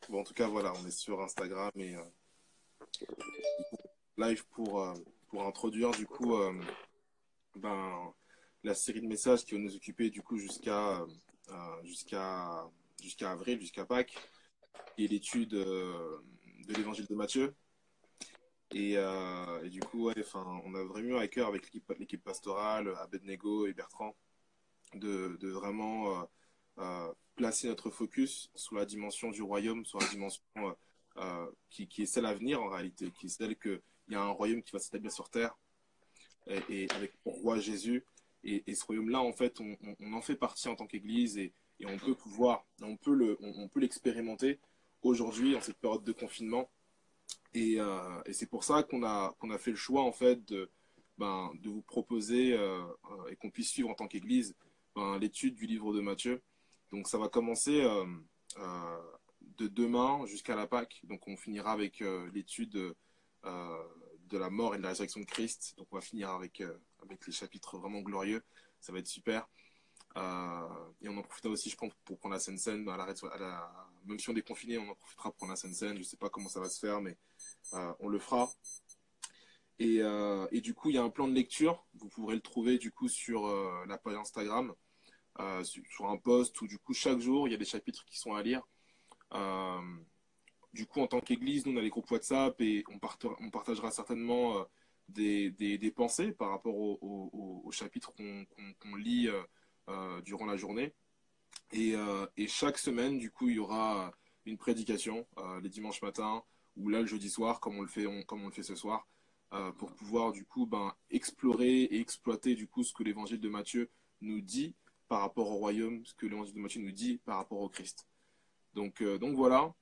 Bon, en tout cas, voilà, on est sur Instagram et live pour introduire du coup ben, la série de messages qui va nous occuper du coup jusqu'à jusqu'à avril, jusqu'à Pâques, et l'étude de l'évangile de Matthieu. Et du coup, ouais, enfin, on a vraiment à cœur avec l'équipe pastorale, Abednego et Bertrand, de vraiment placer notre focus sur la dimension du royaume, sur la dimension qui est celle à venir en réalité, qui est celle qu'il y a un royaume qui va s'établir sur terre et avec pour roi Jésus. Et ce royaume-là, en fait, on en fait partie en tant qu'Église et on peut pouvoir, on peut l'expérimenter aujourd'hui en cette période de confinement. Et c'est pour ça qu'on a fait le choix, en fait, de vous proposer et qu'on puisse suivre en tant qu'Église l'étude du livre de Matthieu. Donc ça va commencer euh, de demain jusqu'à la Pâque. Donc on finira avec l'étude de la mort et de la résurrection de Christ. Donc on va finir avec les chapitres vraiment glorieux. Ça va être super. Et on en profitera aussi, je pense, pour prendre la Sainte-Seine même si on est confiné, on en profitera pour prendre la Sainte-Seine. Je ne sais pas comment ça va se faire, mais on le fera. Et du coup, il y a un plan de lecture. Vous pourrez le trouver du coup sur la page Instagram, sur un post où du coup chaque jour il y a des chapitres qui sont à lire. Euh, du coup, en tant qu'Église, nous on a les groupes WhatsApp et on partagera certainement des pensées par rapport au chapitre qu'on lit durant la journée. Et chaque semaine, du coup, il y aura une prédication les dimanches matins ou là le jeudi soir, comme on le fait ce soir, pour pouvoir du coup explorer et exploiter du coup ce que l'évangile de Matthieu nous dit par rapport au royaume, ce que l'évangile de Matthieu nous dit par rapport au Christ. Donc voilà,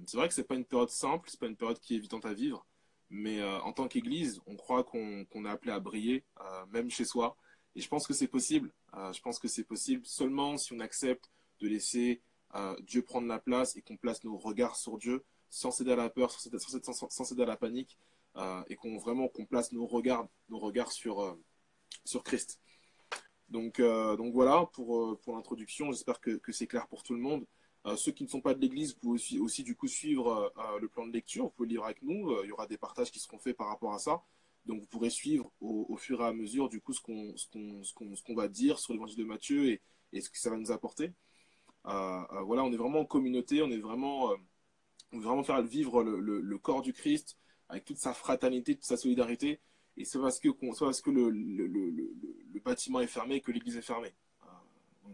c'est vrai que c'est pas une période simple, c'est pas une période qui est évidente à vivre, mais en tant qu'Église, on croit qu'on est appelé à briller, même chez soi, et je pense que c'est possible. Je pense que c'est possible seulement si on accepte de laisser Dieu prendre la place et qu'on place nos regards sur Dieu, sans céder à la peur, sans céder à la panique, et qu'on place nos regards sur Christ. Donc voilà pour l'introduction. J'espère que c'est clair pour tout le monde. Ceux qui ne sont pas de l'église, vous pouvez aussi du coup suivre le plan de lecture. Vous pouvez lire avec nous. Il y aura des partages qui seront faits par rapport à ça. Donc vous pourrez suivre au fur et à mesure du coup ce qu'on va dire sur l'évangile de Matthieu et ce que ça va nous apporter. Voilà, on est vraiment en communauté. On veut vraiment faire vivre le corps du Christ avec toute sa fraternité, toute sa solidarité. Et c'est parce que le bâtiment est fermé que l'église est fermée.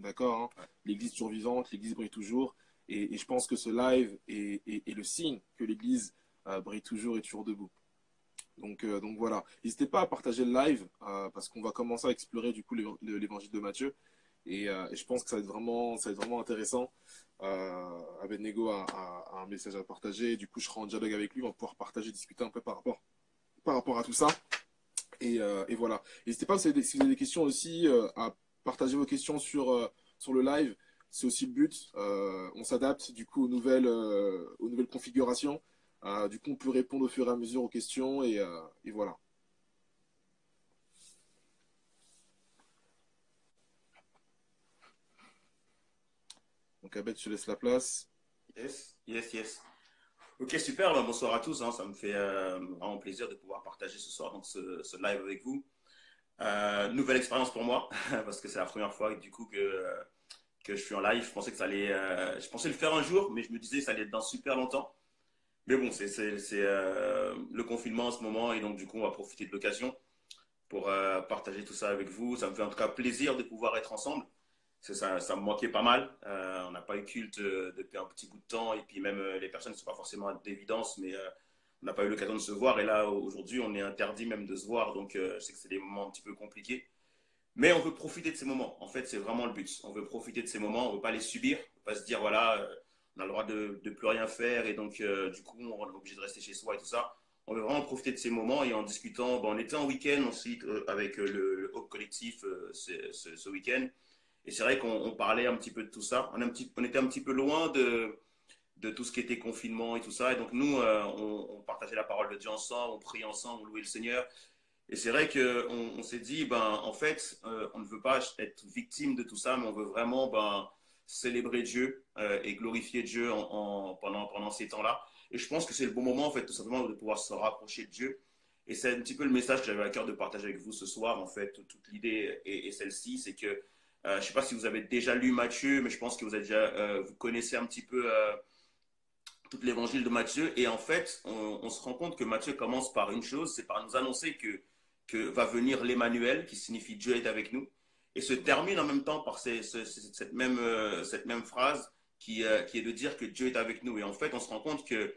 D'accord, hein. L'église est toujours vivante, l'église brille toujours. Et je pense que ce live est le signe que l'église brille toujours et toujours debout. Donc voilà. N'hésitez pas à partager le live parce qu'on va commencer à explorer du coup l'évangile de Matthieu. Et je pense que ça va être vraiment intéressant. Abednego a un message à partager. Du coup, je serai en dialogue avec lui. On va pouvoir partager, discuter un peu par rapport à tout ça. Et voilà. N'hésitez pas, si vous avez des questions aussi, à partager vos questions sur le live. C'est aussi le but. On s'adapte du coup aux nouvelles configurations. Du coup, on peut répondre au fur et à mesure aux questions et voilà. Donc, Abed, je te laisse la place. Yes, yes, yes. Ok, super. Alors, bonsoir à tous, hein. Ça me fait vraiment plaisir de pouvoir partager ce soir donc, ce live avec vous. Nouvelle expérience pour moi, parce que c'est la première fois du coup que je suis en live. Je pensais que ça allait, je pensais le faire un jour, mais je me disais que ça allait être dans super longtemps. Mais bon, c'est le confinement en ce moment, et donc du coup, on va profiter de l'occasion pour partager tout ça avec vous. Ça me fait en tout cas plaisir de pouvoir être ensemble. Ça me manquait pas mal. On n'a pas eu culte depuis un petit bout de temps, et puis même les personnes ne sont pas forcément d'évidence, mais on n'a pas eu l'occasion de se voir. Et là, aujourd'hui, on est interdit même de se voir, donc je sais que c'est des moments un petit peu compliqués. Mais on veut profiter de ces moments. En fait, c'est vraiment le but. On veut profiter de ces moments. On ne veut pas les subir. On ne veut pas se dire, voilà, on a le droit de plus rien faire et donc, du coup, on est obligé de rester chez soi et tout ça. On veut vraiment profiter de ces moments et en discutant. Bon, on était en week-end aussi avec le Hope Collectif ce week-end. Et c'est vrai qu'on parlait un petit peu de tout ça. On était un petit peu loin de tout ce qui était confinement et tout ça. Et donc, nous, on partageait la parole de Dieu ensemble, on priait ensemble, on louait le Seigneur. Et c'est vrai qu'on s'est dit, ben, en fait, on ne veut pas être victime de tout ça, mais on veut vraiment ben, célébrer Dieu et glorifier Dieu pendant ces temps-là. Et je pense que c'est le bon moment, en fait, tout simplement, de pouvoir se rapprocher de Dieu. Et c'est un petit peu le message que j'avais à cœur de partager avec vous ce soir. En fait, toute l'idée est celle-ci, c'est que je ne sais pas si vous avez déjà lu Matthieu, mais je pense que vous connaissez un petit peu tout l'évangile de Matthieu. Et en fait, on se rend compte que Matthieu commence par une chose, c'est par nous annoncer que va venir l'Emmanuel, qui signifie Dieu est avec nous, et se termine en même temps par cette même phrase qui est de dire que Dieu est avec nous. Et en fait, on se rend compte que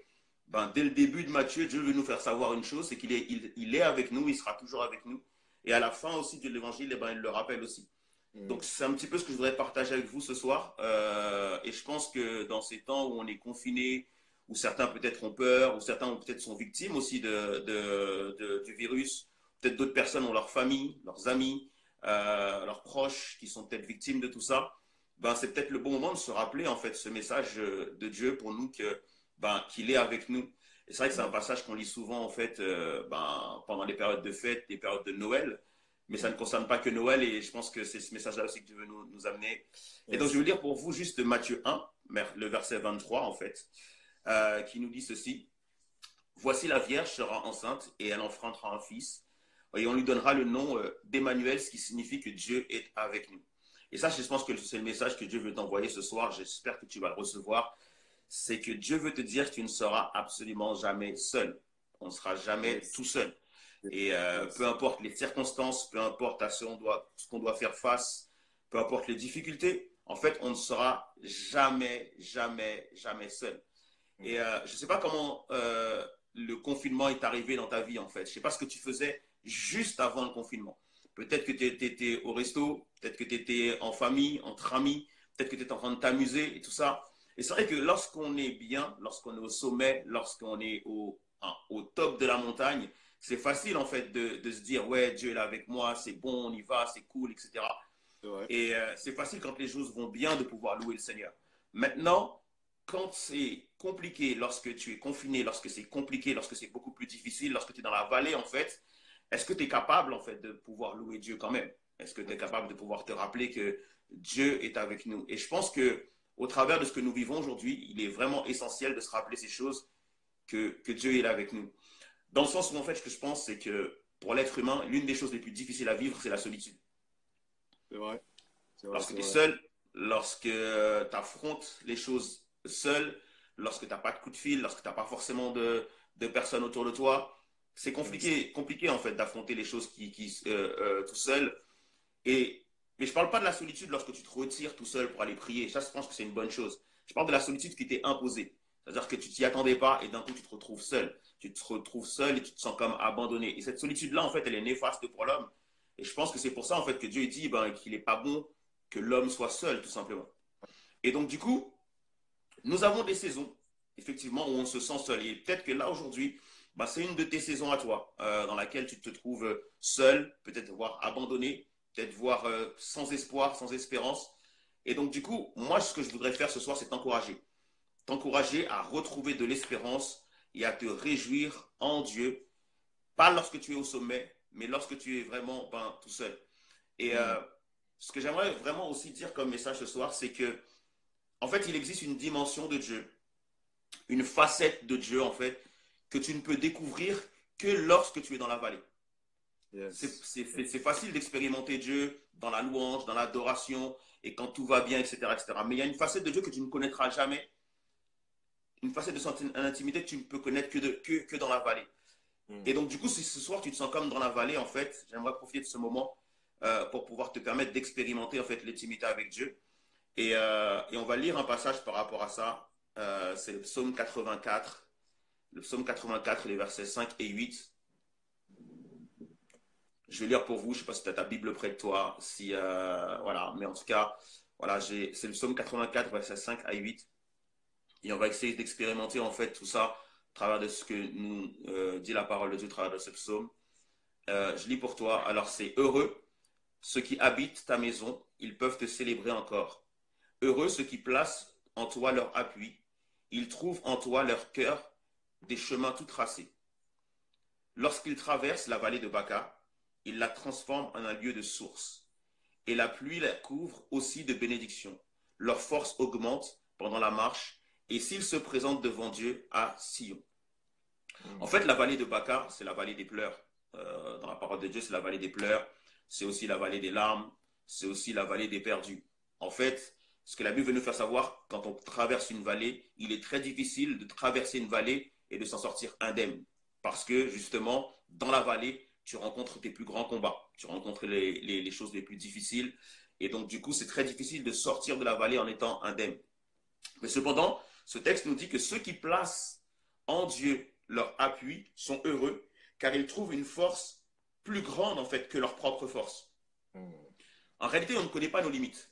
dès le début de Matthieu, Dieu veut nous faire savoir une chose, c'est qu'il est avec nous, il sera toujours avec nous. Et à la fin aussi de l'évangile, il le rappelle aussi. Donc, c'est un petit peu ce que je voudrais partager avec vous ce soir. Et je pense que dans ces temps où on est confiné, où certains peut-être ont peur, où certains peut-être sont victimes aussi du virus, peut-être d'autres personnes ont leur famille, leurs amis, leurs proches qui sont peut-être victimes de tout ça, c'est peut-être le bon moment de se rappeler en fait ce message de Dieu pour nous qu'il est avec nous. Et c'est vrai que c'est un passage qu'on lit souvent en fait pendant les périodes de fête, les périodes de Noël. Mais ça ne concerne pas que Noël et je pense que c'est ce message-là aussi que Dieu veut nous amener. Et donc, je veux lire pour vous juste Matthieu 1, le verset 23 en fait, qui nous dit ceci. Voici la Vierge sera enceinte et elle enfantera un fils et on lui donnera le nom d'Emmanuel, ce qui signifie que Dieu est avec nous. Et ça, je pense que c'est le message que Dieu veut t'envoyer ce soir. J'espère que tu vas le recevoir. C'est que Dieu veut te dire que tu ne seras absolument jamais seul. On ne sera jamais tout seul. Et peu importe les circonstances, peu importe à ce qu'on doit faire face, peu importe les difficultés, en fait, on ne sera jamais, jamais, jamais seul. Et je ne sais pas comment le confinement est arrivé dans ta vie, en fait. Je ne sais pas ce que tu faisais juste avant le confinement. Peut-être que tu étais au resto, peut-être que tu étais en famille, entre amis, peut-être que tu étais en train de t'amuser et tout ça. Et c'est vrai que lorsqu'on est bien, lorsqu'on est au sommet, lorsqu'on est au top de la montagne, c'est facile en fait de se dire ouais, Dieu est là avec moi, c'est bon, on y va, c'est cool, etc. Et c'est facile quand les choses vont bien de pouvoir louer le Seigneur. Maintenant, quand c'est compliqué, lorsque tu es confiné, lorsque c'est compliqué, lorsque c'est beaucoup plus difficile, lorsque tu es dans la vallée en fait, est-ce que tu es capable en fait de pouvoir louer Dieu quand même? Est-ce que tu es capable de pouvoir te rappeler que Dieu est avec nous? Et je pense que au travers de ce que nous vivons aujourd'hui, il est vraiment essentiel de se rappeler ces choses que Dieu est là avec nous. Dans le sens où, en fait, ce que je pense, c'est que pour l'être humain, l'une des choses les plus difficiles à vivre, c'est la solitude. C'est vrai. Lorsque tu es seul, lorsque tu affrontes les choses seul, lorsque tu n'as pas de coup de fil, lorsque tu n'as pas forcément de personnes autour de toi, c'est compliqué en fait d'affronter les choses tout seul. Mais je ne parle pas de la solitude lorsque tu te retires tout seul pour aller prier. Ça, je pense que c'est une bonne chose. Je parle de la solitude qui t'est imposée. C'est-à-dire que tu t'y attendais pas et d'un coup, tu te retrouves seul. Tu te retrouves seul et tu te sens comme abandonné. Et cette solitude-là, en fait, elle est néfaste pour l'homme. Et je pense que c'est pour ça, en fait, que Dieu dit qu'il n'est pas bon que l'homme soit seul, tout simplement. Et donc, du coup, nous avons des saisons, effectivement, où on se sent seul. Et peut-être que là, aujourd'hui, c'est une de tes saisons à toi, dans laquelle tu te trouves seul, peut-être voire abandonné, peut-être voire sans espoir, sans espérance. Et donc, du coup, moi, ce que je voudrais faire ce soir, c'est t'encourager. T'encourager à retrouver de l'espérance et à te réjouir en Dieu, pas lorsque tu es au sommet, mais lorsque tu es vraiment tout seul. Et ce que j'aimerais vraiment aussi dire comme message ce soir, c'est que, en fait, il existe une dimension de Dieu, une facette de Dieu, en fait, que tu ne peux découvrir que lorsque tu es dans la vallée. Yes. C'est facile d'expérimenter Dieu dans la louange, dans l'adoration, et quand tout va bien, etc., etc. Mais il y a une facette de Dieu que tu ne connaîtras jamais, une facette de son intimité que tu ne peux connaître que dans la vallée. Et donc, du coup, si ce soir tu te sens comme dans la vallée, en fait, j'aimerais profiter de ce moment pour pouvoir te permettre d'expérimenter en fait l'intimité avec Dieu. Et on va lire un passage par rapport à ça. C'est le psaume 84. Le psaume 84, les versets 5 et 8. Je vais lire pour vous. Je ne sais pas si tu as ta Bible près de toi. Voilà. Mais en tout cas, voilà, c'est le psaume 84, versets 5 à 8. Et on va essayer d'expérimenter en fait tout ça à travers de ce que nous dit la parole de Dieu à travers de ce psaume. Je lis pour toi. Alors, c'est heureux ceux qui habitent ta maison. Ils peuvent te célébrer encore. Heureux ceux qui placent en toi leur appui. Ils trouvent en toi leur cœur des chemins tout tracés. Lorsqu'ils traversent la vallée de Baca, ils la transforment en un lieu de source. Et la pluie la couvre aussi de bénédictions. leur force augmente pendant la marche et s'ils se présentent devant Dieu à Sion. En fait, la vallée de Baca, c'est la vallée des pleurs. Dans la parole de Dieu, c'est la vallée des pleurs. C'est aussi la vallée des larmes. C'est aussi la vallée des perdus. En fait, ce que la Bible veut nous faire savoir, quand on traverse une vallée, il est très difficile de traverser une vallée et de s'en sortir indemne. Parce que, justement, dans la vallée, tu rencontres tes plus grands combats. Tu rencontres les choses les plus difficiles. Et donc, du coup, c'est très difficile de sortir de la vallée en étant indemne. Mais cependant, ce texte nous dit que ceux qui placent en Dieu leur appui sont heureux, car ils trouvent une force plus grande, en fait, que leur propre force. En réalité, on ne connaît pas nos limites.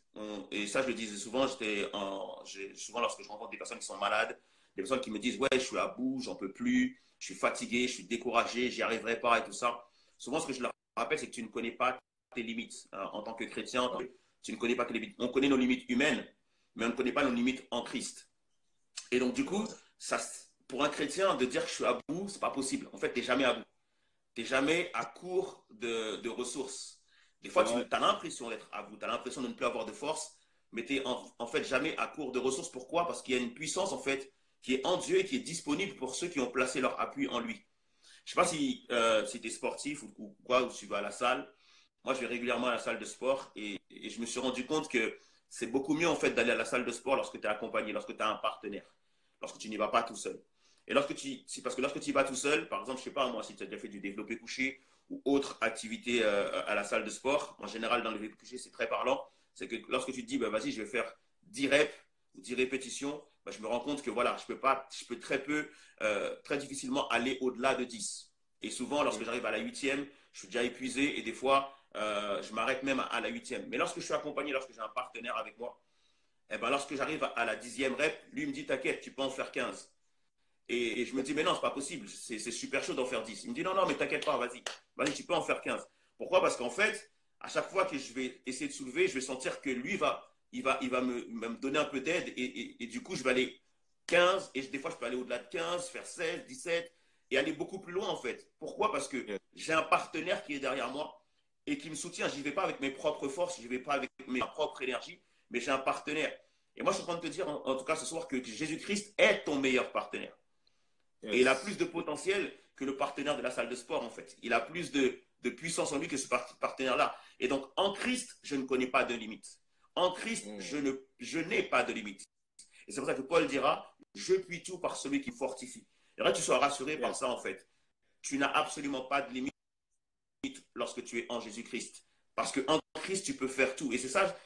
Et ça, je le disais souvent, souvent lorsque je rencontre des personnes qui sont malades, des personnes qui me disent, ouais, je suis à bout, j'en peux plus, je suis fatigué, je suis découragé, j'y arriverai pas et tout ça. Souvent, ce que je leur rappelle, c'est que tu ne connais pas tes limites. En tant que chrétien, tu ne connais pas tes limites. On connaît nos limites humaines, mais on ne connaît pas nos limites en Christ. Et donc, du coup, ça, pour un chrétien, de dire que je suis à bout, c'est pas possible. En fait, tu n'es jamais à bout. Tu n'es jamais à court de ressources. Des fois, tu as l'impression d'être à bout, tu as l'impression de ne plus avoir de force, mais tu n'es en fait jamais à court de ressources. Pourquoi? Parce qu'il y a une puissance, en fait, qui est en Dieu et qui est disponible pour ceux qui ont placé leur appui en lui. Je ne sais pas si tu es sportif ou quoi, ou tu vas à la salle. Moi, je vais régulièrement à la salle de sport et je me suis rendu compte que c'est beaucoup mieux, en fait, d'aller à la salle de sport lorsque tu es accompagné, lorsque tu as un partenaire, lorsque tu n'y vas pas tout seul. Et parce que lorsque tu y vas tout seul, par exemple, je ne sais pas, moi, si tu as déjà fait du développé couché ou autre activité à la salle de sport, en général, dans le développé couché, c'est très parlant. C'est que lorsque tu te dis, bah, vas-y, je vais faire 10 reps ou 10 répétitions, bah, je me rends compte que voilà, je peux très difficilement aller au-delà de 10. Et souvent, lorsque j'arrive à la 8e, je suis déjà épuisé et des fois, je m'arrête même à la 8e. Mais lorsque je suis accompagné, lorsque j'ai un partenaire avec moi, eh ben, lorsque j'arrive à la 10e rep, lui me dit, t'inquiète, tu peux en faire 15. Et je me dis, mais non, c'est pas possible, c'est super chaud d'en faire 10. Il me dit, non, non, mais t'inquiète pas, vas-y, tu peux en faire 15. Pourquoi? Parce qu'en fait, à chaque fois que je vais essayer de soulever, je vais sentir que lui il va me donner un peu d'aide et du coup, je vais aller 15 et des fois, je peux aller au-delà de 15, faire 16, 17 et aller beaucoup plus loin en fait. Pourquoi? Parce que j'ai un partenaire qui est derrière moi et qui me soutient. Je n'y vais pas avec mes propres forces, je n'y vais pas avec ma propre énergie, mais j'ai un partenaire. Et moi, je suis en train de te dire, en tout cas ce soir, que Jésus-Christ est ton meilleur partenaire. Et il a plus de potentiel que le partenaire de la salle de sport, en fait. Il a plus de puissance en lui que ce partenaire-là. Et donc, en Christ, je ne connais pas de limite. En Christ, je n'ai pas de limite. Et c'est pour ça que Paul dira, je puis tout par celui qui me fortifie. Et là, tu sois rassuré par ça, en fait. Tu n'as absolument pas de limite lorsque tu es en Jésus-Christ. Parce qu'en Christ, tu peux faire tout. Et c'est ça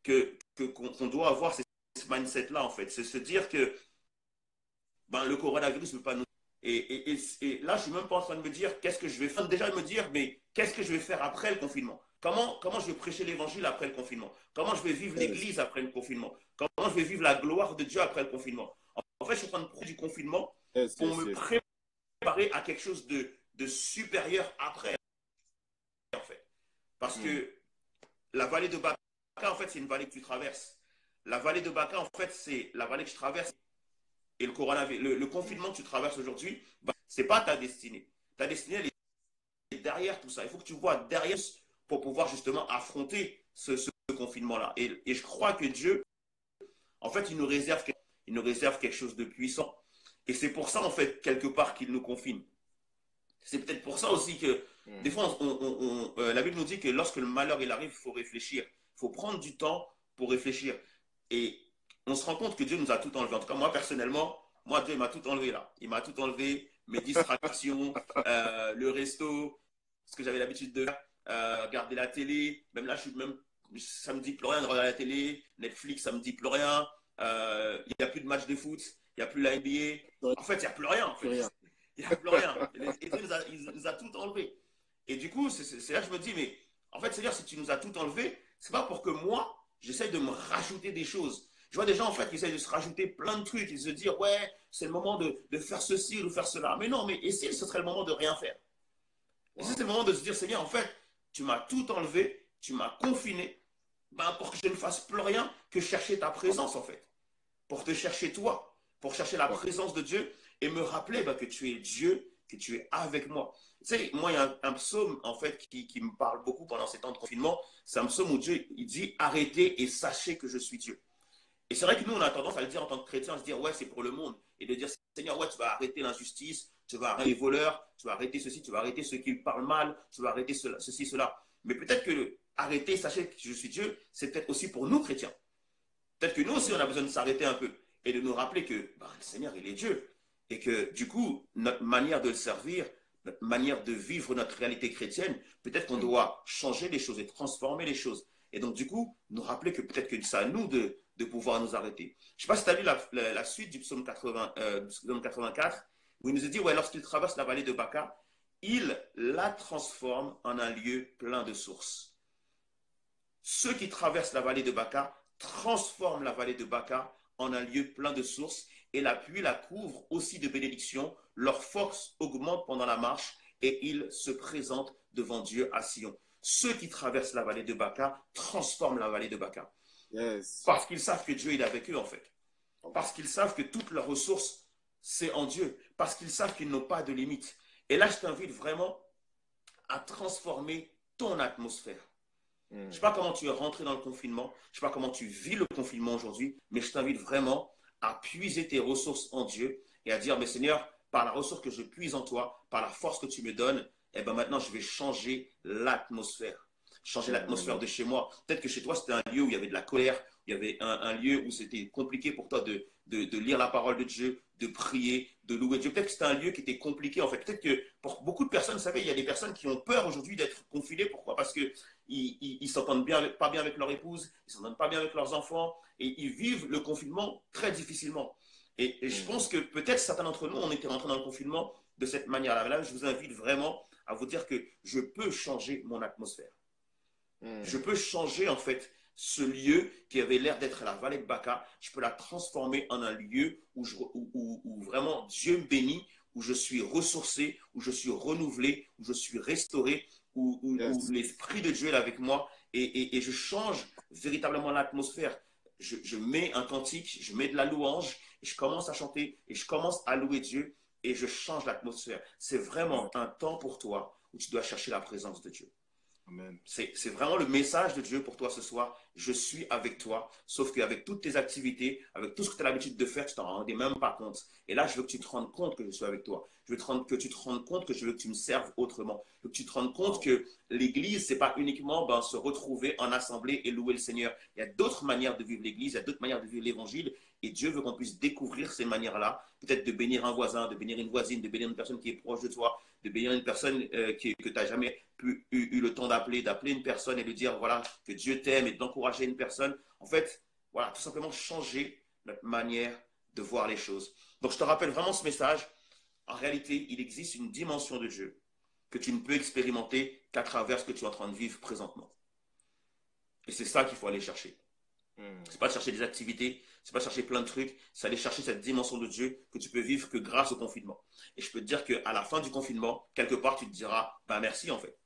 qu'on doit avoir, ce mindset-là, en fait. C'est se dire que ben, le coronavirus ne peut pas nous... Et là, je ne suis même pas en train de me dire qu'est-ce que je vais faire. Déjà, me dire, mais qu'est-ce que je vais faire après le confinement? Comment je vais prêcher l'évangile après le confinement? Comment je vais vivre l'église après le confinement? Comment je vais vivre la gloire de Dieu après le confinement? En fait, je suis en train de prendre du confinement pour me préparer à quelque chose de supérieur après, en fait. Parce que la vallée de Baca, en fait, c'est une vallée que tu traverses. La vallée de Baca, en fait, c'est la vallée que je traverse. Et le coronavirus, le confinement que tu traverses aujourd'hui, bah, ce n'est pas ta destinée. Ta destinée, elle est derrière tout ça. Il faut que tu vois derrière pour pouvoir justement affronter ce confinement-là. Et je crois que Dieu, en fait, il nous réserve quelque chose de puissant. Et c'est pour ça, en fait, quelque part, qu'il nous confine. C'est peut-être pour ça aussi que, des fois, la Bible nous dit que lorsque le malheur il arrive, il faut réfléchir. Il faut prendre du temps pour réfléchir. Et on se rend compte que Dieu nous a tout enlevé. En tout cas, moi, personnellement, Dieu m'a tout enlevé là. Il m'a tout enlevé, mes distractions, le resto, ce que j'avais l'habitude de faire, regarder la télé. Même là, ça me dit plus rien de regarder la télé. Netflix, ça me dit plus rien. Il n'y a plus de match de foot. Il n'y a plus la NBA. En fait, il n'y a plus rien. En fait. Il n'y a plus rien. Et Dieu nous a tout enlevé. Et du coup, c'est là que je me dis, mais en fait, c'est-à-dire, si tu nous as tout enlevé, c'est pas pour que moi, j'essaye de me rajouter des choses. Je vois des gens, en fait, qui essayent de se rajouter plein de trucs et de se dire, ouais, c'est le moment de faire ceci ou de faire cela. Mais non, mais et si ce serait le moment de rien faire? Et si c'est le moment de se dire, Seigneur, en fait, tu m'as tout enlevé, tu m'as confiné, ben, pour que je ne fasse plus rien que chercher ta présence, en fait. Pour te chercher toi, pour chercher la présence de Dieu et me rappeler que tu es Dieu, que tu es avec moi. Tu sais, moi, il y a un psaume, en fait, qui me parle beaucoup pendant ces temps de confinement. C'est un psaume où Dieu il dit, arrêtez et sachez que je suis Dieu. Et c'est vrai que nous, on a tendance à le dire en tant que chrétien, à se dire, ouais, c'est pour le monde. Et de dire, Seigneur, ouais, tu vas arrêter l'injustice, tu vas arrêter les voleurs, tu vas arrêter ceci, tu vas arrêter ceux qui parlent mal, tu vas arrêter ceci, cela. Mais peut-être que arrêter, sachez que je suis Dieu, c'est peut-être aussi pour nous, chrétiens. Peut-être que nous aussi, on a besoin de s'arrêter un peu et de nous rappeler que bah, le Seigneur, il est Dieu. Et que du coup, notre manière de le servir, notre manière de vivre notre réalité chrétienne, peut-être qu'on doit changer les choses et transformer les choses. Et donc, du coup, nous rappeler que peut-être que c'est à nous de pouvoir nous arrêter. Je ne sais pas si tu as lu la suite du psaume 84, où il nous dit, ouais, lorsqu'il traverse la vallée de Baca, il la transforme en un lieu plein de sources. Ceux qui traversent la vallée de Baca transforment la vallée de Baca en un lieu plein de sources et la pluie la couvre aussi de bénédictions. Leur force augmente pendant la marche et ils se présentent devant Dieu à Sion. Ceux qui traversent la vallée de Baca transforment la vallée de Baca. Yes. Parce qu'ils savent que Dieu est avec eux en fait. Parce qu'ils savent que toutes leurs ressources, c'est en Dieu. Parce qu'ils savent qu'ils n'ont pas de limites. Et là, je t'invite vraiment à transformer ton atmosphère. Je ne sais pas comment tu es rentré dans le confinement, je ne sais pas comment tu vis le confinement aujourd'hui, mais je t'invite vraiment à puiser tes ressources en Dieu et à dire, mais Seigneur, par la ressource que je puise en toi, par la force que tu me donnes, eh ben maintenant je vais changer l'atmosphère. Changer l'atmosphère de chez moi. Peut-être que chez toi, c'était un lieu où il y avait de la colère, il y avait un lieu où c'était compliqué pour toi de lire la parole de Dieu, de prier, de louer Dieu. Peut-être que c'était un lieu qui était compliqué en fait. Peut-être que pour beaucoup de personnes, vous savez, il y a des personnes qui ont peur aujourd'hui d'être confinées. Pourquoi? Parce que ils s'entendent pas bien avec leur épouse, ils s'entendent pas bien avec leurs enfants, et ils vivent le confinement très difficilement. Et je pense que peut-être certains d'entre nous, on était rentrés dans le confinement de cette manière-là. Là, je vous invite vraiment à vous dire que je peux changer mon atmosphère. Je peux changer en fait ce lieu qui avait l'air d'être la vallée de Baca, je peux la transformer en un lieu où vraiment Dieu me bénit, où je suis ressourcé, où je suis renouvelé, où je suis restauré, où Yes. l'Esprit de Dieu est avec moi et je change véritablement l'atmosphère. Je mets un cantique, je mets de la louange, et je commence à chanter et je commence à louer Dieu et je change l'atmosphère. C'est Ouais. vraiment un temps pour toi où tu dois chercher la présence de Dieu. Amen. C'est vraiment le message de Dieu pour toi ce soir. Je suis avec toi, sauf qu'avec toutes tes activités, avec tout ce que tu as l'habitude de faire, tu t'en rendais même pas compte. Et là, je veux que tu te rendes compte que je suis avec toi. Je veux que tu te rendes compte que je veux que tu me serves autrement. Je veux que tu te rendes compte Wow. que l'Église, c'est pas uniquement se retrouver en assemblée et louer le Seigneur. Il y a d'autres manières de vivre l'Église, il y a d'autres manières de vivre l'Évangile. Et Dieu veut qu'on puisse découvrir ces manières-là. Peut-être de bénir un voisin, de bénir une voisine, de bénir une personne qui est proche de toi, de bénir une personne que tu n'as jamais eu le temps d'appeler une personne et de dire voilà que Dieu t'aime et d'encourager une personne. En fait, voilà, tout simplement changer notre manière de voir les choses. Donc je te rappelle vraiment ce message. En réalité, il existe une dimension de Dieu que tu ne peux expérimenter qu'à travers ce que tu es en train de vivre présentement. Et c'est ça qu'il faut aller chercher. C'est pas de chercher des activités, c'est pas de chercher plein de trucs, c'est aller chercher cette dimension de Dieu que tu peux vivre que grâce au confinement. Et je peux te dire qu'à la fin du confinement, quelque part, tu te diras, ben merci en fait.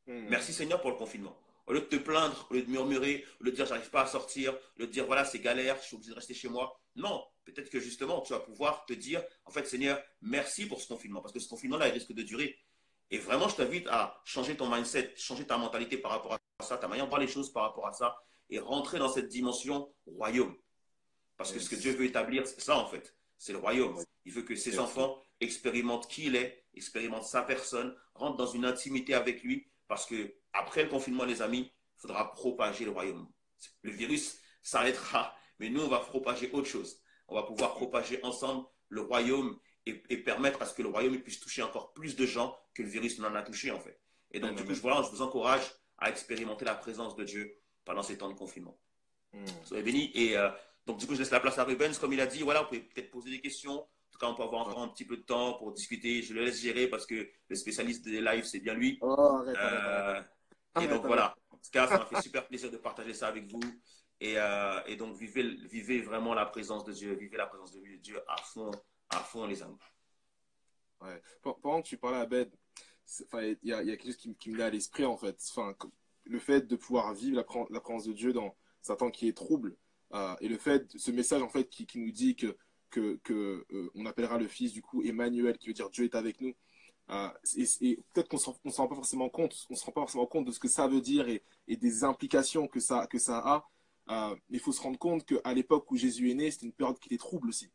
Merci Seigneur pour le confinement. Au lieu de te plaindre, au lieu de murmurer, au lieu de dire j'arrive pas à sortir, au lieu de dire voilà c'est galère, je suis obligé de rester chez moi. Non, peut-être que justement tu vas pouvoir te dire en fait Seigneur, merci pour ce confinement parce que ce confinement-là il risque de durer. Et vraiment je t'invite à changer ton mindset, changer ta mentalité par rapport à ça, ta manière de voir les choses par rapport à ça et rentrer dans cette dimension royaume. Parce que ce que Dieu Yes. veut établir, c'est ça en fait, c'est le royaume. Il veut que ses Yes. enfants expérimentent qui il est, expérimentent sa personne, rentrent dans une intimité avec lui, parce que après le confinement, les amis, il faudra propager le royaume. Le virus s'arrêtera, mais nous, on va propager autre chose. On va pouvoir propager ensemble le royaume et permettre à ce que le royaume puisse toucher encore plus de gens que le virus n'en a touché en fait. Et donc, Amen. du coup, Amen. je vous encourage à expérimenter la présence de Dieu pendant ces temps de confinement. Soyez bénis. Et donc, du coup, je laisse la place à Rubens. Comme il a dit, voilà, vous pouvez peut-être poser des questions. En tout cas, on peut avoir Ouais. encore un petit peu de temps pour discuter. Je le laisse gérer parce que le spécialiste des lives, c'est bien lui. Oh, arrête, arrête, arrête. Euh, et Arrête, donc, arrête. voilà. En tout cas, ça m'a fait super plaisir de partager ça avec vous. Et donc, vivez vraiment la présence de Dieu. Vivez la présence de Dieu à fond, les amis. Ouais. Pendant que tu parlais à Ben, enfin, il y a quelque chose qui me vient à l'esprit en fait. Enfin, le fait de pouvoir vivre la présence de Dieu dans un temps qui est trouble, et le fait, ce message en fait qui nous dit que on appellera le Fils du coup Emmanuel, qui veut dire Dieu est avec nous. Et peut-être qu'on s'en rend pas forcément compte, on se rend pas forcément compte de ce que ça veut dire et des implications que ça a. Il faut se rendre compte qu'à l'époque où Jésus est né, c'était une période qui était trouble aussi.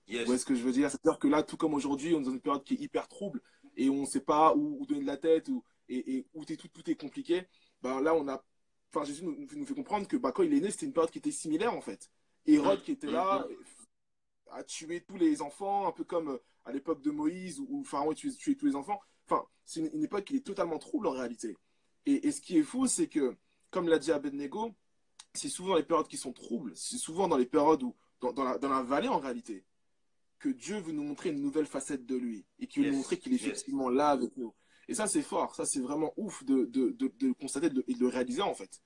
Vous voyez Yes. ce que je veux dire? C'est-à-dire que là, tout comme aujourd'hui, on est dans une période qui est hyper trouble et on ne sait pas où donner de la tête et où tout est compliqué. Ben, là, enfin, Jésus nous fait comprendre que bah, quand il est né, c'était une période qui était similaire en fait. Hérode qui était là a tué tous les enfants, un peu comme à l'époque de Moïse où Pharaon tuait tous les enfants. Enfin, c'est une époque qui est totalement trouble en réalité. Et ce qui est fou, c'est que, comme l'a dit Abednego, c'est souvent les périodes qui sont troubles, c'est souvent dans les périodes où, dans la vallée en réalité, que Dieu veut nous montrer une nouvelle facette de lui et qu'il veut nous montrer Yes. qu'il est Yes. effectivement là avec nous. Et ça, c'est fort, ça, c'est vraiment ouf de le constater et de le réaliser en fait.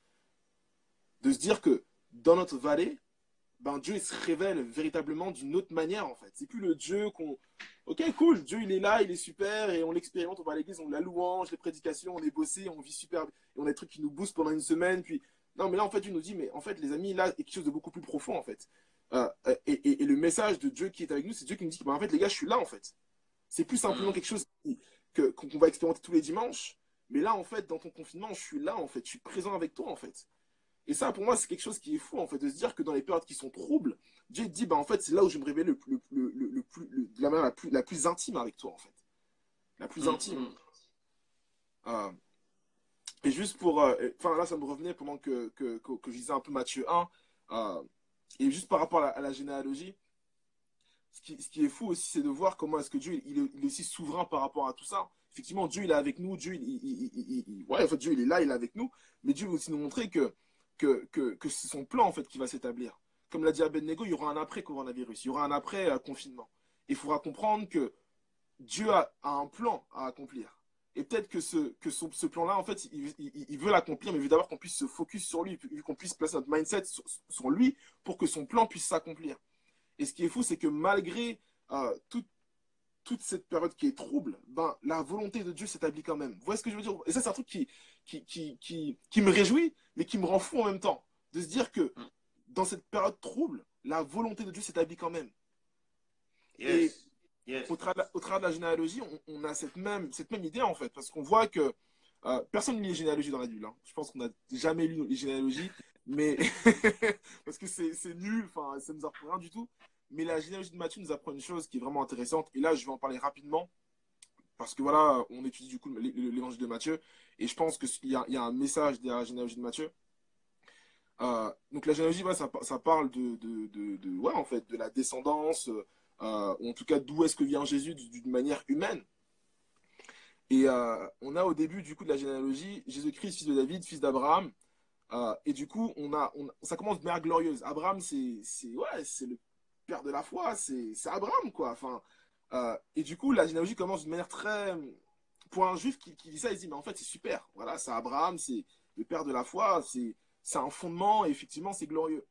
De se dire que dans notre vallée, ben, Dieu il se révèle véritablement d'une autre manière en fait. C'est plus le Dieu qu'on. Ok, cool, Dieu il est là, il est super et on l'expérimente, on va à l'église, on la louange, les prédications, on est bossé, on vit super, et on a des trucs qui nous boostent pendant une semaine, puis. Non, mais là en fait, Dieu nous dit, mais en fait, les amis, là, il y a quelque chose de beaucoup plus profond en fait. Et le message de Dieu qui est avec nous, c'est Dieu qui nous dit, ben, en fait, les gars, je suis là en fait. C'est plus simplement quelque chose qu'on va expérimenter tous les dimanches, mais là en fait, dans ton confinement, je suis là en fait, je suis présent avec toi en fait. Et ça, pour moi, c'est quelque chose qui est fou, en fait, de se dire que dans les périodes qui sont troubles, Dieu dit, bah, en fait, c'est là où je me révèle de la manière la plus intime avec toi, en fait. La plus intime. Euh, et juste pour. Enfin, là, ça me revenait pendant que je lisais un peu Matthieu 1. Et juste par rapport à la généalogie, ce qui est fou aussi, c'est de voir comment est-ce que Dieu il est aussi souverain par rapport à tout ça. Effectivement, Dieu, il est avec nous. Dieu, ouais, en fait, Dieu, il est là, il est avec nous. Mais Dieu veut aussi nous montrer que c'est son plan, en fait, qui va s'établir. Comme l'a dit Abednego, il y aura un après-coronavirus. Il y aura un après-confinement. Il faudra comprendre que Dieu a un plan à accomplir. Et peut-être que ce plan-là, en fait, il veut l'accomplir, mais il veut d'abord qu'on puisse se focus sur lui, qu'on puisse placer notre mindset sur lui pour que son plan puisse s'accomplir. Et ce qui est fou, c'est que malgré toute cette période qui est trouble, ben, la volonté de Dieu s'établit quand même. Vous voyez ce que je veux dire? Et ça, c'est un truc qui me réjouit, mais qui me rend fou en même temps. De se dire que dans cette période trouble, la volonté de Dieu s'établit quand même. Et Yes. Yes. au travers de la généalogie, on a cette même idée, en fait, parce qu'on voit que personne ne lit les généalogies dans la Bible. Hein. Je pense qu'on n'a jamais lu les généalogies, mais parce que c'est nul, enfin, ça nous apprend rien du tout. Mais la généalogie de Matthieu nous apprend une chose qui est vraiment intéressante. Et là, je vais en parler rapidement. Parce que voilà, on étudie du coup l'évangile de Matthieu. Et je pense qu'il y a un message derrière la généalogie de Matthieu. Donc la généalogie, ouais, ça parle ouais, en fait, de la descendance, ou en tout cas d'où est-ce que vient Jésus d'une manière humaine. Et on a au début du coup de la généalogie Jésus-Christ, fils de David, fils d'Abraham. Et du coup, ça commence de manière glorieuse. Abraham, ouais, c'est le père de la foi, c'est Abraham, quoi. Enfin, et du coup, la généalogie commence d'une manière très. Pour un juif qui dit ça, il dit, mais en fait, c'est super. Voilà, c'est Abraham, c'est le père de la foi, c'est un fondement, et effectivement, c'est glorieux.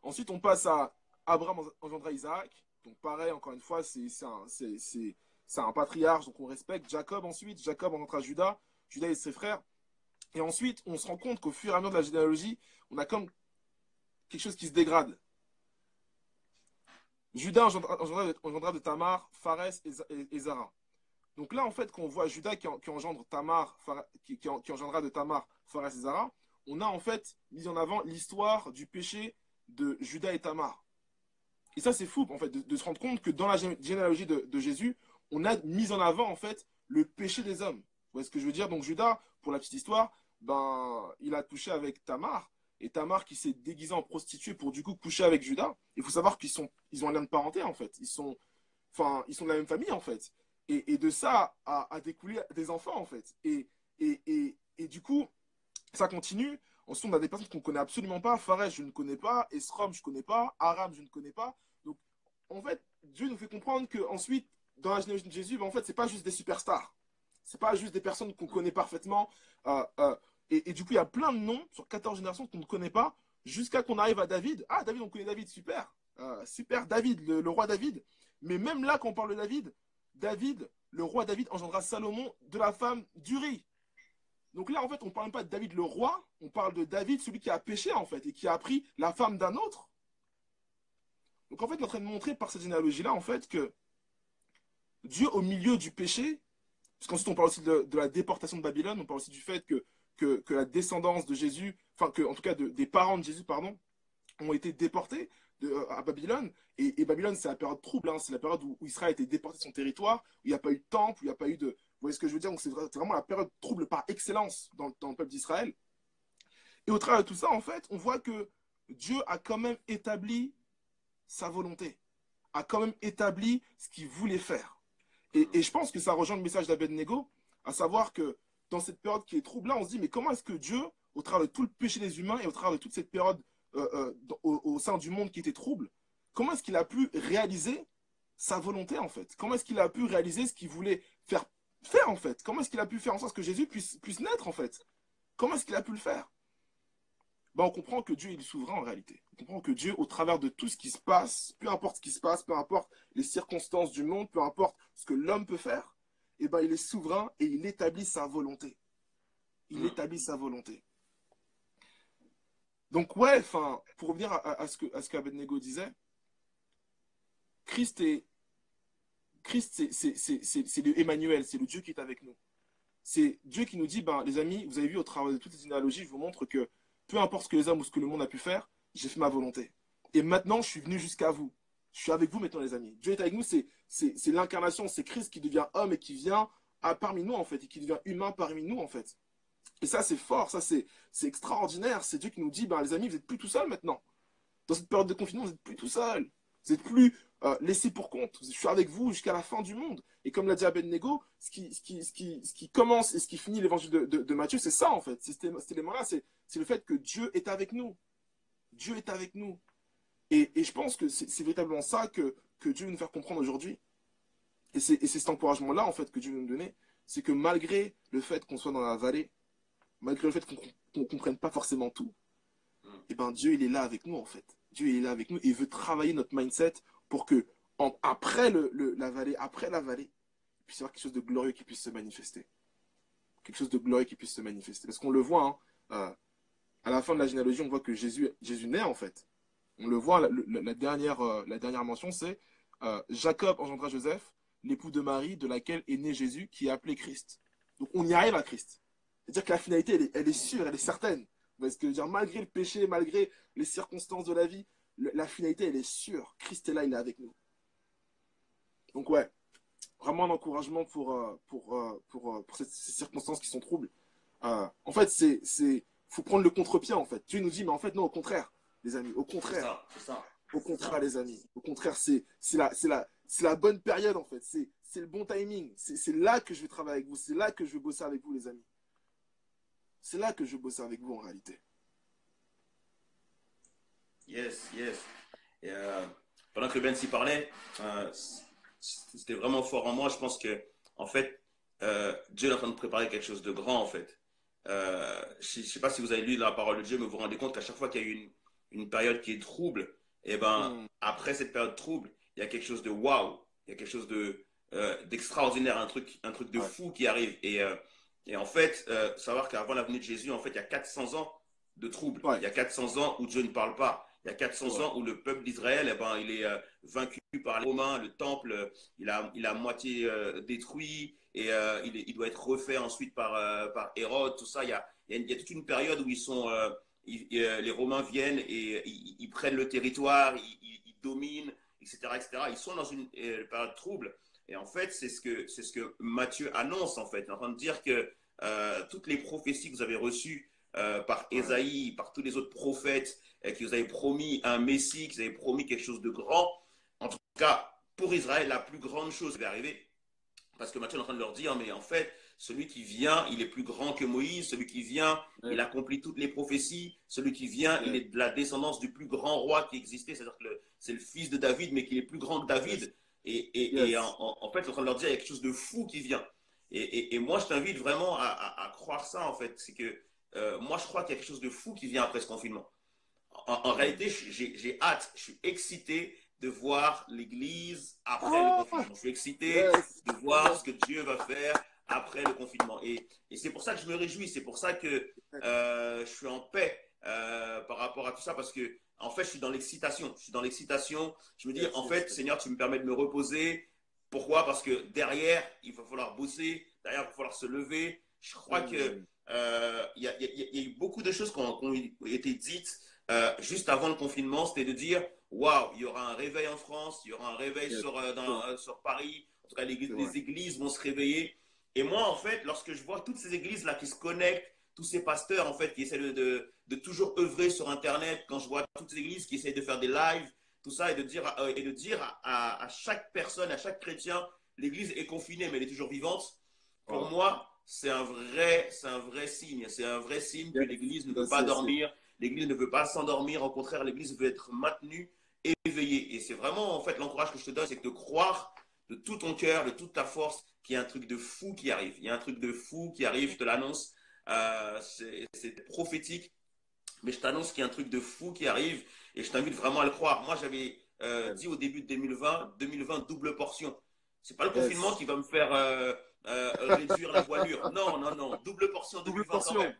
Ensuite, on passe à Abraham engendra Isaac. Donc, pareil, encore une fois, c'est un patriarche, donc on respecte. Jacob, ensuite, Jacob engendra Judas, Judas et ses frères. Et ensuite, on se rend compte qu'au fur et à mesure de la généalogie, on a comme quelque chose qui se dégrade. Judas engendra de Tamar, Pharès et Zara. Donc là, en fait, quand on voit Judas qui engendre Tamar, qui engendra de Tamar, Pharès et Zara, on a en fait mis en avant l'histoire du péché de Judas et Tamar. Et ça, c'est fou, en fait, de se rendre compte que dans la généalogie de Jésus, on a mis en avant, en fait, le péché des hommes. Vous voyez ce que je veux dire? Donc Judas, pour la petite histoire, ben, il a couché avec Tamar, et Tamar qui s'est déguisée en prostituée pour du coup coucher avec Judas. Il faut savoir ils ont un lien de parenté, en fait. Ils sont de la même famille, en fait. Et de ça a découlé des enfants, en fait. Et du coup, ça continue. Ensuite, on a des personnes qu'on ne connaît absolument pas. Pharès, je ne connais pas. Esrom, je ne connais pas. Aram, je ne connais pas. Donc, en fait, Dieu nous fait comprendre qu'ensuite, dans la généalogie de Jésus, ben, en fait, ce n'est pas juste des superstars. Ce n'est pas juste des personnes qu'on connaît parfaitement. Euh, euh, et du coup, il y a plein de noms sur 14 générations qu'on ne connaît pas jusqu'à qu'on arrive à David. Ah, David, on connaît David, super. Super, David, le roi David. Mais même là, quand on parle de David, le roi David engendra Salomon de la femme d'Uri. Donc là, en fait, on ne parle pas de David le roi, on parle de David, celui qui a péché, en fait, et qui a pris la femme d'un autre. Donc en fait, on est en train de montrer par cette généalogie-là, en fait, que Dieu, au milieu du péché, parce qu'ensuite on parle aussi de la déportation de Babylone, on parle aussi du fait que que la descendance de Jésus, enfin, en tout cas des parents de Jésus, pardon, ont été déportés à Babylone. Et Babylone, c'est la période trouble, hein, c'est la période où Israël a été déporté de son territoire, où il n'y a pas eu de temple, où il n'y a pas eu de. Vous voyez ce que je veux dire? Donc c'est vraiment la période trouble par excellence dans le peuple d'Israël. Et au travers de tout ça, en fait, on voit que Dieu a quand même établi sa volonté, a quand même établi ce qu'il voulait faire. Et je pense que ça rejoint le message d'Abednego, à savoir que dans cette période qui est trouble, là, on se dit, mais comment est-ce que Dieu, au travers de tout le péché des humains et au travers de toute cette période au sein du monde qui était trouble, comment est-ce qu'il a pu réaliser sa volonté, en fait? Comment est-ce qu'il a pu réaliser ce qu'il voulait faire, en fait? Comment est-ce qu'il a pu faire en sorte que Jésus puisse naître, en fait? Comment est-ce qu'il a pu le faire? Ben, on comprend que Dieu est souverain en réalité. On comprend que Dieu, au travers de tout ce qui se passe, peu importe ce qui se passe, peu importe les circonstances du monde, peu importe ce que l'homme peut faire, eh ben, il est souverain et il établit sa volonté. Il établit sa volonté. Donc ouais, enfin, pour revenir à ce qu'Abednego disait, Christ, c'est le Emmanuel, c'est le Dieu qui est avec nous. C'est Dieu qui nous dit, ben, les amis, vous avez vu au travers de toutes ces analogies, je vous montre que peu importe ce que les hommes ou ce que le monde a pu faire, j'ai fait ma volonté. Et maintenant, je suis venu jusqu'à vous. Je suis avec vous maintenant, les amis. Dieu est avec nous, c'est l'incarnation, c'est Christ qui devient homme et qui vient parmi nous, en fait, et qui devient humain parmi nous, en fait. Et ça, c'est fort, ça, c'est extraordinaire. C'est Dieu qui nous dit, ben, les amis, vous n'êtes plus tout seuls maintenant. Dans cette période de confinement, vous n'êtes plus tout seuls. Vous n'êtes plus laissés pour compte. Je suis avec vous jusqu'à la fin du monde. Et comme l'a dit Abednego, ce qui commence et ce qui finit l'évangile de Matthieu, c'est ça, en fait. C'est cet élément-là, c'est le fait que Dieu est avec nous. Dieu est avec nous. Et je pense que c'est véritablement ça que Dieu veut nous faire comprendre aujourd'hui. Et c'est cet encouragement-là, en fait, que Dieu veut nous donner. C'est que malgré le fait qu'on soit dans la vallée, malgré le fait qu'on ne comprenne pas forcément tout, eh ben Dieu, il est là avec nous, en fait. Dieu, il est là avec nous et il veut travailler notre mindset pour que, après la vallée, il puisse y avoir quelque chose de glorieux qui puisse se manifester. Quelque chose de glorieux qui puisse se manifester. Parce qu'on le voit, hein, à la fin de la généalogie, on voit que Jésus naît, en fait. On le voit, la dernière mention, c'est Jacob engendra Joseph, l'époux de Marie, de laquelle est né Jésus, qui est appelé Christ. Donc on y arrive à Christ. C'est-à-dire que la finalité, elle est sûre, elle est certaine. Vous voyez ce que je veux dire? Malgré le péché, malgré les circonstances de la vie, la finalité, elle est sûre. Christ est là, il est avec nous. Donc ouais, vraiment un encouragement pour ces circonstances qui sont troubles. En fait, faut prendre le contre-pied, en fait. Dieu nous dit, mais en fait, non, au contraire, les amis, au contraire. C'est ça. Au contraire, les amis. Au contraire, c'est la bonne période, en fait. C'est le bon timing. C'est là que je vais travailler avec vous. C'est là que je vais bosser avec vous, les amis. C'est là que je vais bosser avec vous, en réalité. Yes. Et, pendant que Ben s'y parlait, c'était vraiment fort en moi. Je pense que, en fait, Dieu est en train de préparer quelque chose de grand, en fait. Je ne sais pas si vous avez lu la parole de Dieu, mais vous vous rendez compte qu'à chaque fois qu'il y a une période qui est trouble, et ben, après cette période trouble, il y a quelque chose de waouh, il y a quelque chose d'extraordinaire, un truc de fou qui arrive. Et en fait, savoir qu'avant la venue de Jésus, en fait, il y a 400 ans de trouble. Il y a 400 ans où Dieu ne parle pas. Il y a 400 ans où le peuple d'Israël, eh ben, il est vaincu par les Romains, le temple, il a moitié détruit et il doit être refait ensuite par Hérode, tout ça. Il y a toute une période où les Romains viennent et ils prennent le territoire, ils dominent, etc., etc. Ils sont dans une période trouble. Et en fait, c'est ce que Matthieu annonce, en fait. Il est en train de dire que toutes les prophéties que vous avez reçues par Ésaïe, par tous les autres prophètes, qui vous avaient promis un Messie, qui vous avaient promis quelque chose de grand, en tout cas, pour Israël, la plus grande chose va arriver. Parce que Matthieu est en train de leur dire, mais en fait, celui qui vient, il est plus grand que Moïse. Celui qui vient, il accomplit toutes les prophéties. Celui qui vient, il est de la descendance du plus grand roi qui existait. C'est-à-dire que c'est le fils de David, mais qu'il est plus grand que David. Et en fait, il est en train de leur dire, il y a quelque chose de fou qui vient. Et moi, je t'invite vraiment à croire ça, en fait. C'est que moi, je crois qu'il y a quelque chose de fou qui vient après ce confinement. En réalité, j'ai hâte, je suis excité de voir l'Église après le confinement. Je suis excité de voir ce que Dieu va faire après le confinement. Et c'est pour ça que je me réjouis, c'est pour ça que je suis en paix par rapport à tout ça, parce que en fait, je suis dans l'excitation. Je suis dans l'excitation. Je me dis, en fait, Seigneur, tu me permets de me reposer. Pourquoi? Parce que derrière, il va falloir bosser, derrière, il va falloir se lever. Je crois que il y a eu beaucoup de choses qui ont été dites juste avant le confinement. C'était de dire, waouh, il y aura un réveil en France, il y aura un réveil sur Paris. En tout cas, c'est vrai. les églises vont se réveiller. Et moi, en fait, lorsque je vois toutes ces églises-là qui se connectent, tous ces pasteurs, en fait, qui essaient de toujours œuvrer sur Internet, quand je vois toutes ces églises qui essayent de faire des lives, tout ça, et de dire à chaque personne, à chaque chrétien, l'église est confinée, mais elle est toujours vivante, pour Wow. moi, c'est un vrai signe. C'est un vrai signe que Yes. l'église ne Ça, veut pas dormir, l'église ne veut pas s'endormir, au contraire, l'église veut être maintenue, éveillée. Et c'est vraiment, en fait, l'encourage que je te donne, c'est de croire de tout ton cœur, de toute ta force, qu'il y a un truc de fou qui arrive. Il y a un truc de fou qui arrive, je te l'annonce. C'est prophétique, mais je t'annonce qu'il y a un truc de fou qui arrive et je t'invite vraiment à le croire. Moi, j'avais dit au début de 2020, double portion. C'est pas le confinement yes. qui va me faire réduire la voilure. Non, non, non. Double portion Double 2020 quand même. portion.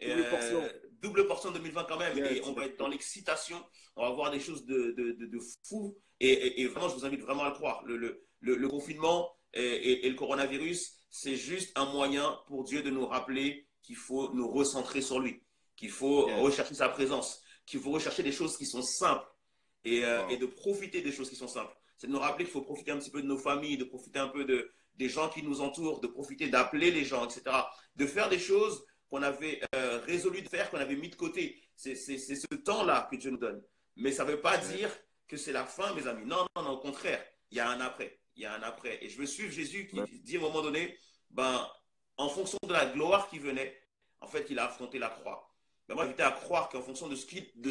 Double portion. Double portion 2020 quand même. Et Yes, on yes, va être dans yes. l'excitation. On va voir des choses de fou. Et vraiment, je vous invite vraiment à le croire. Le confinement et le coronavirus, c'est juste un moyen pour Dieu de nous rappeler qu'il faut nous recentrer sur lui, qu'il faut Yes. rechercher sa présence, qu'il faut rechercher des choses qui sont simples et Wow. de profiter des choses qui sont simples. C'est de nous rappeler qu'il faut profiter un petit peu de nos familles, de profiter un peu des gens qui nous entourent, de profiter d'appeler les gens, etc. De faire des choses qu'on avait résolu de faire, qu'on avait mis de côté. C'est ce temps-là que Dieu nous donne. Mais ça ne veut pas Yes. dire que c'est la fin, mes amis. Non, non, non, au contraire. Il y a un après. Il y a un après. Et je veux suivre Jésus qui Amen. dit à un moment donné, ben, en fonction de la gloire qui venait, en fait, il a affronté la croix. Ben, moi, j'étais à croire qu'en fonction de ce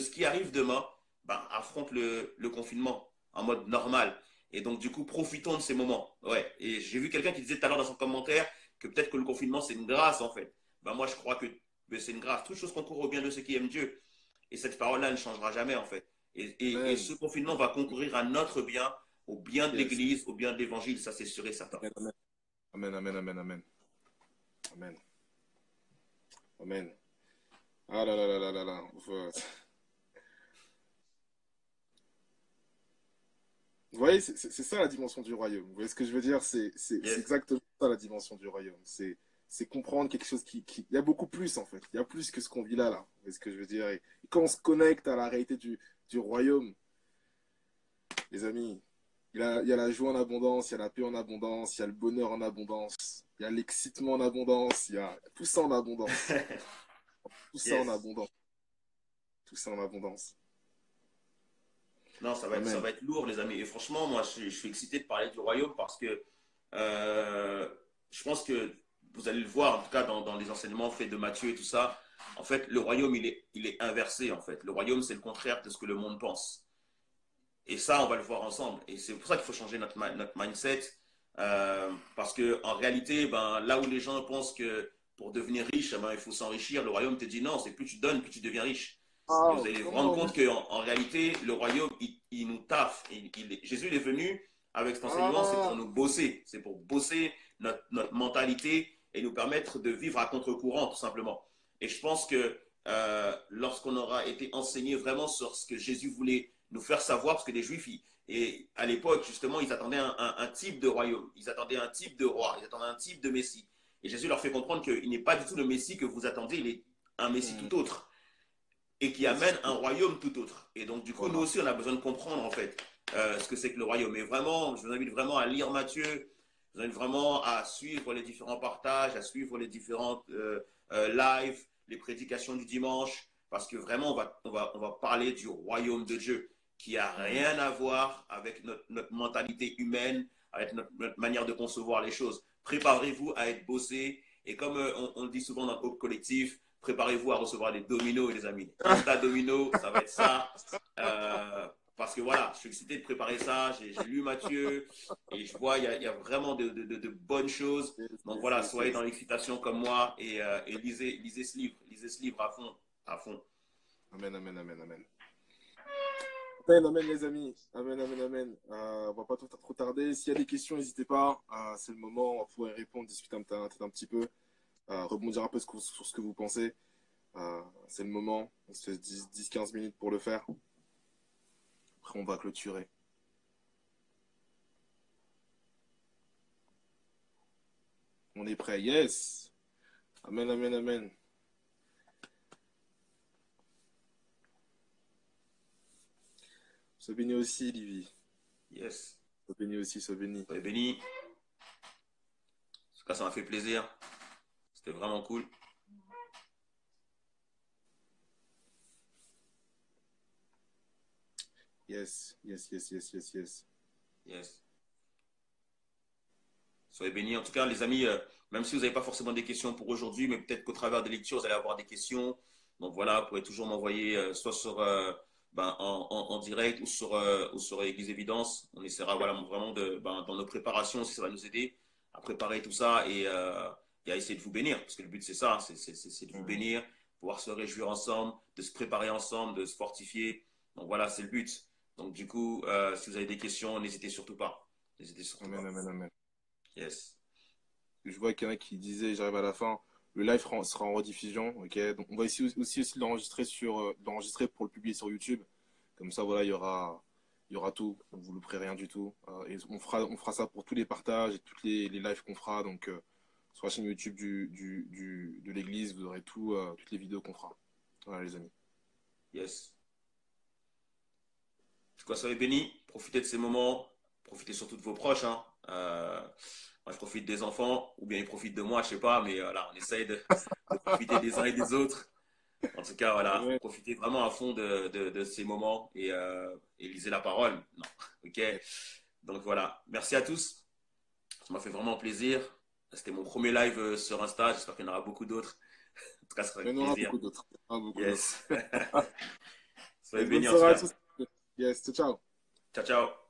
qui arrive demain, ben, affronte le confinement en mode normal. Et donc, du coup, profitons de ces moments. Ouais. Et j'ai vu quelqu'un qui disait tout à l'heure dans son commentaire que peut-être que le confinement, c'est une grâce, en fait. Ben, moi, je crois que c'est une grâce. Toute chose concourt au bien de ceux qui aiment Dieu. Et cette parole-là ne changera jamais, en fait. Et Amen. ce confinement va concourir à notre bien, au bien de Yes. l'Église, au bien de l'Évangile. Ça, c'est sûr et certain. Amen. Amen. Amen. Amen. Amen. Amen. Amen. Ah là là là là là là. Vous voyez, c'est ça la dimension du royaume. Vous voyez ce que je veux dire? C'est Yes. exactement ça la dimension du royaume. C'est comprendre quelque chose qui... Il y a beaucoup plus en fait. Il y a plus que ce qu'on vit là, là. Vous voyez ce que je veux dire? Et quand on se connecte à la réalité du royaume, les amis, il y a la joie en abondance, il y a la paix en abondance, il y a le bonheur en abondance, il y a l'excitement en abondance, il y a tout ça en abondance. Tout ça en Yes. abondance. Tout ça en abondance. Ça Amen. va être lourd, les amis. Et franchement, moi, je suis excité de parler du royaume parce que euh, je pense que vous allez le voir, en tout cas dans les enseignements faits de Matthieu et tout ça. En fait, le royaume, il est inversé, en fait. Le royaume, c'est le contraire de ce que le monde pense. Et ça, on va le voir ensemble. Et c'est pour ça qu'il faut changer notre mindset. Parce que en réalité, ben, là où les gens pensent que pour devenir riche, eh ben, il faut s'enrichir, le royaume te dit non, c'est plus tu donnes, plus tu deviens riche. Et vous Oh, allez vous come rendre on. compte qu'en en réalité, le royaume, il nous taffe. Jésus il est venu avec cet enseignement, c'est pour Ah, nous bosser. C'est pour bosser notre mentalité et nous permettre de vivre à contre-courant, tout simplement. Et je pense que lorsqu'on aura été enseigné vraiment sur ce que Jésus voulait nous faire savoir, parce que les Juifs, et à l'époque, justement, ils attendaient un type de royaume, ils attendaient un type de roi, ils attendaient un type de Messie. Et Jésus leur fait comprendre qu'il n'est pas du tout le Messie que vous attendez, il est un Messie hmm, tout autre et qui merci amène un surtout. royaume tout autre. Et donc, du coup, nous Voilà. aussi, on a besoin de comprendre, en fait, ce que c'est que le royaume. Et vraiment, je vous invite vraiment à lire Matthieu, je vous invite vraiment à suivre les différents partages, à suivre les différentes lives, les prédications du dimanche, parce que vraiment, on va parler du royaume de Dieu, qui a Hmm. rien à voir avec notre mentalité humaine, avec notre manière de concevoir les choses. Préparez-vous à être bossé. Et comme on le dit souvent dans le groupe collectif, préparez-vous à recevoir des dominos, les amis. Insta domino, ça va être ça. Parce que voilà, je suis excité de préparer ça. J'ai lu Mathieu et je vois il y a vraiment de bonnes choses. Yes, Donc yes, voilà, yes, soyez yes. dans l'excitation comme moi et lisez ce livre. Lisez ce livre à fond. À fond. Amen, amen, amen, amen. Amen, amen, les amis. Amen, amen, amen. On va pas trop tarder. S'il y a des questions, n'hésitez pas. C'est le moment. On pourrait répondre, discuter un petit peu, rebondir un peu sur ce que vous pensez. C'est le moment. On se laisse 10-15 minutes pour le faire. Après, on va clôturer. On est prêt. Yes. Amen, amen, amen. Sois béni aussi, Livy. Yes. Sois béni aussi, sois béni. Soyez bénis. En tout cas, ça m'a fait plaisir. C'était vraiment cool. Yes, yes, yes, yes, yes, yes. Yes. Soyez bénis. En tout cas, les amis, même si vous n'avez pas forcément des questions pour aujourd'hui, mais peut-être qu'au travers des lectures, vous allez avoir des questions. Donc voilà, vous pouvez toujours m'envoyer soit sur, en direct ou sur Église Évidence. On essaiera voilà, vraiment dans nos préparations, si ça va nous aider à préparer tout ça et à essayer de vous bénir. Parce que le but, c'est ça, c'est de vous bénir, pouvoir se réjouir ensemble, de se préparer ensemble, de se fortifier. Donc voilà, c'est le but. Donc du coup, si vous avez des questions, n'hésitez surtout pas. N'hésitez surtout Amen, pas. amen, amen. Yes. Je vois qu'il y en a qui disaient, j'arrive à la fin, le live sera en rediffusion, ok? Donc on va aussi l'enregistrer l'enregistrer pour le publier sur YouTube. Comme ça, voilà, il y aura tout. Donc, vous ne louperez rien du tout. Et on fera ça pour tous les partages et toutes les lives qu'on fera. Donc sur la chaîne YouTube de l'église, vous aurez toutes les vidéos qu'on fera. Voilà, les amis. Yes. En tout cas, soyez bénis. Profitez de ces moments. Profitez surtout de vos proches. Hein. Moi, je profite des enfants, ou bien ils profitent de moi, je sais pas, mais voilà, on essaye de profiter des uns et des autres. En tout cas, voilà, Amen. profitez vraiment à fond de ces moments et lisez la parole. Non. Ok. Donc voilà, merci à tous. Ça m'a fait vraiment plaisir. C'était mon premier live sur Insta. J'espère qu'il y en aura beaucoup d'autres. En tout cas, ça sera Il y avec en aura plaisir. beaucoup d'autres. Il y en aura beaucoup d'autres. Yes. Soyez Yes, bonne bénis en tout soirée à cas. tous. Yes, ciao, ciao. Ciao, ciao.